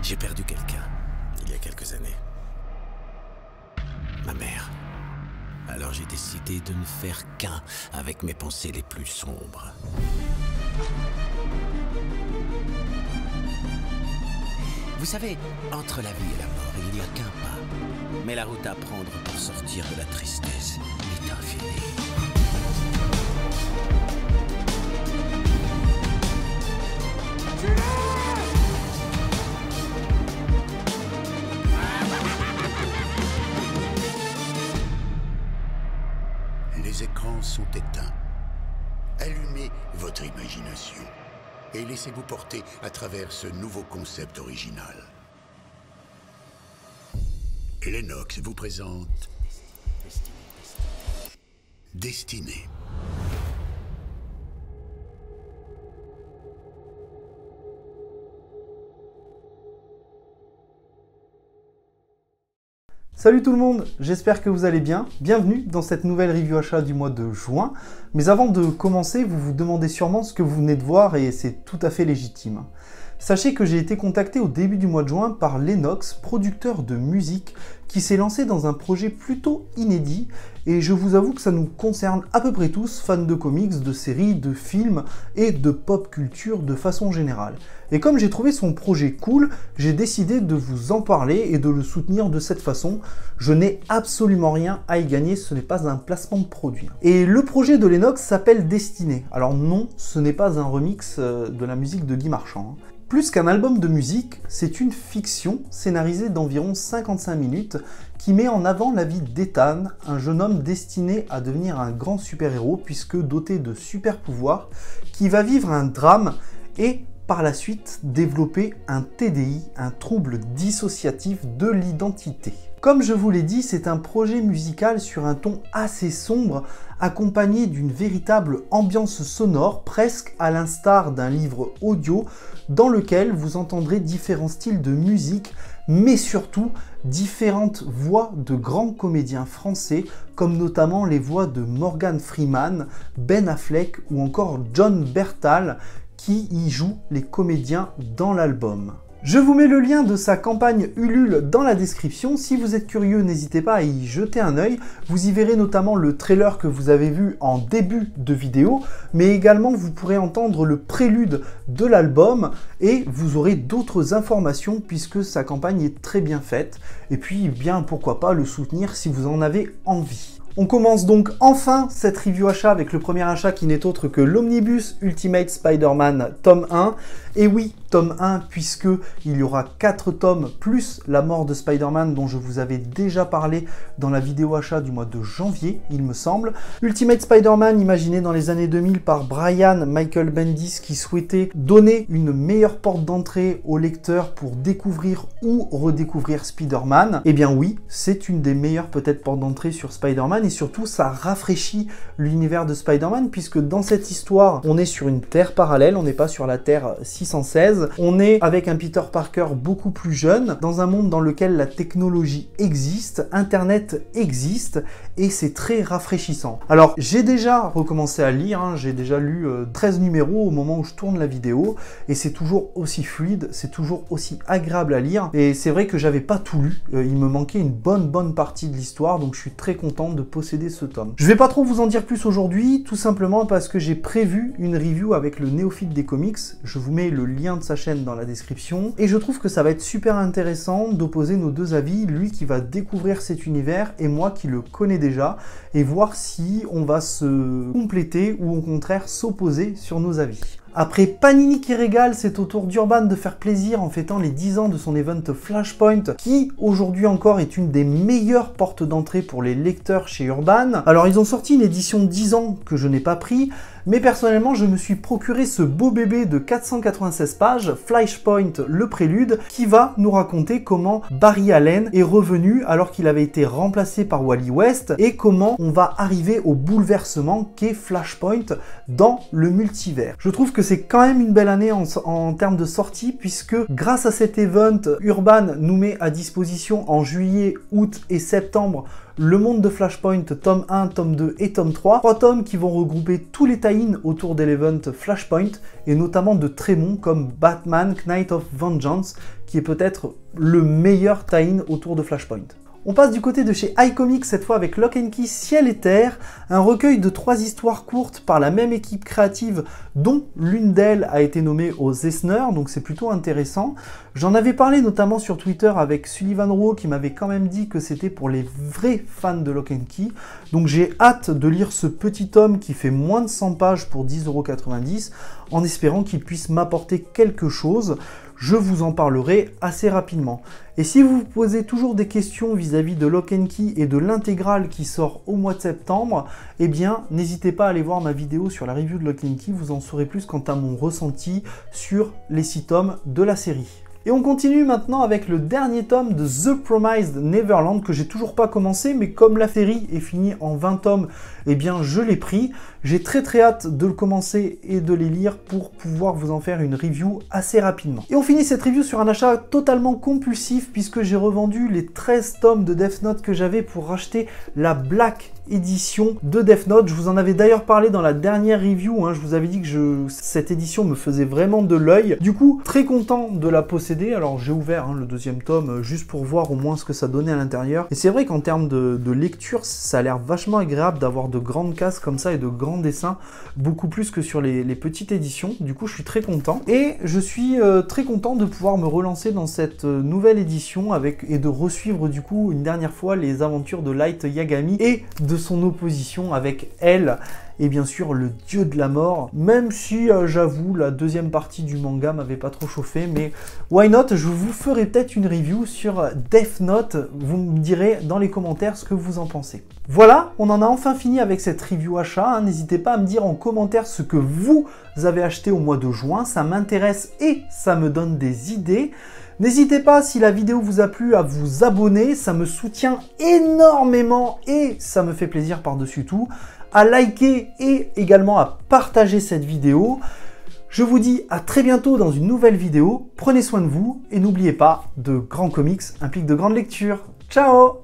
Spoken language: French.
J'ai perdu quelqu'un, il y a quelques années. Ma mère. Alors j'ai décidé de ne faire qu'un avec mes pensées les plus sombres. Vous savez, entre la vie et la mort, il n'y a qu'un pas. Mais la route à prendre pour sortir de la tristesse est infinie. Les écrans sont éteints. Allumez votre imagination et laissez-vous porter à travers ce nouveau concept original. Lennox vous présente Destinée. Salut tout le monde, j'espère que vous allez bien. Bienvenue dans cette nouvelle review achat du mois de juin. Mais avant de commencer, vous vous demandez sûrement ce que vous venez de voir et c'est tout à fait légitime. Sachez que j'ai été contacté au début du mois de juin par Lennox, producteur de musique, qui s'est lancé dans un projet plutôt inédit et je vous avoue que ça nous concerne à peu près tous, fans de comics, de séries, de films et de pop culture de façon générale. Et comme j'ai trouvé son projet cool, j'ai décidé de vous en parler et de le soutenir de cette façon. Je n'ai absolument rien à y gagner, ce n'est pas un placement de produit. Et le projet de Lennox s'appelle Destinée. Alors non, ce n'est pas un remix de la musique de Guy Marchand. Plus qu'un album de musique, c'est une fiction scénarisée d'environ 55 minutes qui met en avant la vie d'Ethan, un jeune homme destiné à devenir un grand super-héros puisque doté de super pouvoirs, qui va vivre un drame et par la suite développer un TDI, un trouble dissociatif de l'identité. Comme je vous l'ai dit, c'est un projet musical sur un ton assez sombre, accompagné d'une véritable ambiance sonore, presque à l'instar d'un livre audio, dans lequel vous entendrez différents styles de musique, mais surtout différentes voix de grands comédiens français, comme notamment les voix de Morgan Freeman, Ben Affleck ou encore Jon Bernthal, qui y jouent les comédiens dans l'album. Je vous mets le lien de sa campagne Ulule dans la description. Si vous êtes curieux, n'hésitez pas à y jeter un œil. Vous y verrez notamment le trailer que vous avez vu en début de vidéo, mais également vous pourrez entendre le prélude de l'album et vous aurez d'autres informations puisque sa campagne est très bien faite. Et puis, bien pourquoi pas le soutenir si vous en avez envie. On commence donc enfin cette review achat avec le premier achat qui n'est autre que l'Omnibus Ultimate Spider-Man tome 1. Et oui, tome 1 puisque il y aura 4 tomes plus la mort de Spider-Man dont je vous avais déjà parlé dans la vidéo achat du mois de janvier, il me semble. Ultimate Spider-Man imaginé dans les années 2000 par Brian Michael Bendis qui souhaitait donner une meilleure porte d'entrée aux lecteurs pour découvrir ou redécouvrir Spider-Man. Eh bien oui, c'est une des meilleures peut-être portes d'entrée sur Spider-Man et surtout ça rafraîchit l'univers de Spider-Man puisque dans cette histoire, on est sur une terre parallèle, on n'est pas sur la Terre 616. On est avec un Peter Parker beaucoup plus jeune, dans un monde dans lequel la technologie existe, Internet existe, et c'est très rafraîchissant. Alors, j'ai déjà recommencé à lire, j'ai déjà lu 13 numéros au moment où je tourne la vidéo, et c'est toujours aussi fluide, c'est toujours aussi agréable à lire, et c'est vrai que j'avais pas tout lu, il me manquait une bonne partie de l'histoire, donc je suis très content de posséder ce tome. Je vais pas trop vous en dire plus aujourd'hui, tout simplement parce que j'ai prévu une review avec le néophyte des comics, je vous mets le lien de sa chaîne dans la description, et je trouve que ça va être super intéressant d'opposer nos deux avis, lui qui va découvrir cet univers et moi qui le connais déjà, et voir si on va se compléter ou au contraire s'opposer sur nos avis. Après Panini qui régale, c'est au tour d'Urban de faire plaisir en fêtant les 10 ans de son event Flashpoint, qui aujourd'hui encore est une des meilleures portes d'entrée pour les lecteurs chez Urban. Alors ils ont sorti une édition 10 ans que je n'ai pas pris, mais personnellement je me suis procuré ce beau bébé de 496 pages, Flashpoint le prélude, qui va nous raconter comment Barry Allen est revenu alors qu'il avait été remplacé par Wally West et comment on va arriver au bouleversement qu'est Flashpoint dans le multivers. Je trouve que c'est quand même une belle année en termes de sortie puisque grâce à cet event, Urban nous met à disposition en juillet, août et septembre le monde de Flashpoint, tome 1, tome 2 et tome 3. 3 tomes qui vont regrouper tous les tie-ins autour de l'event Flashpoint, et notamment de très bons comme Batman Knight of Vengeance, qui est peut-être le meilleur tie-in autour de Flashpoint. On passe du côté de chez iComics, cette fois avec Lock & Key Ciel et Terre, un recueil de 3 histoires courtes par la même équipe créative dont l'une d'elles a été nommée aux Eisner, donc c'est plutôt intéressant. J'en avais parlé notamment sur Twitter avec Sullivan Rowe qui m'avait quand même dit que c'était pour les vrais fans de Lock & Key, donc j'ai hâte de lire ce petit tome qui fait moins de 100 pages pour 10,90 € en espérant qu'il puisse m'apporter quelque chose. Je vous en parlerai assez rapidement. Et si vous vous posez toujours des questions vis-à-vis de Lock & Key et de l'intégrale qui sort au mois de septembre, eh bien, n'hésitez pas à aller voir ma vidéo sur la review de Lock & Key, vous en saurez plus quant à mon ressenti sur les 6 tomes de la série. Et on continue maintenant avec le dernier tome de The Promised Neverland que j'ai toujours pas commencé, mais comme la série est finie en 20 tomes, eh bien je l'ai pris. J'ai très hâte de le commencer et de les lire pour pouvoir vous en faire une review assez rapidement. Et on finit cette review sur un achat totalement compulsif puisque j'ai revendu les 13 tomes de Death Note que j'avais pour racheter la Black édition de Death Note. Je vous en avais d'ailleurs parlé dans la dernière review, je vous avais dit que cette édition me faisait vraiment de l'œil. Du coup, très content de la posséder. Alors j'ai ouvert le deuxième tome juste pour voir au moins ce que ça donnait à l'intérieur. Et c'est vrai qu'en termes de lecture, ça a l'air vachement agréable d'avoir de grandes cases comme ça et de grands dessins, beaucoup plus que sur les petites éditions. Du coup, je suis très content. Et je suis très content de pouvoir me relancer dans cette nouvelle édition et de resuivre du coup une dernière fois les aventures de Light Yagami et de son opposition avec elle et bien sûr le dieu de la mort, même si j'avoue la deuxième partie du manga m'avait pas trop chauffé, mais why not, je vous ferai peut-être une review sur Death Note, vous me direz dans les commentaires ce que vous en pensez. Voilà, on en a enfin fini avec cette review achat, n'hésitez pas à me dire en commentaire ce que vous avez acheté au mois de juin, ça m'intéresse et ça me donne des idées. N'hésitez pas, si la vidéo vous a plu, à vous abonner, ça me soutient énormément et ça me fait plaisir par-dessus tout, à liker et également à partager cette vidéo. Je vous dis à très bientôt dans une nouvelle vidéo, prenez soin de vous et n'oubliez pas, de grands comics impliquent de grandes lectures. Ciao!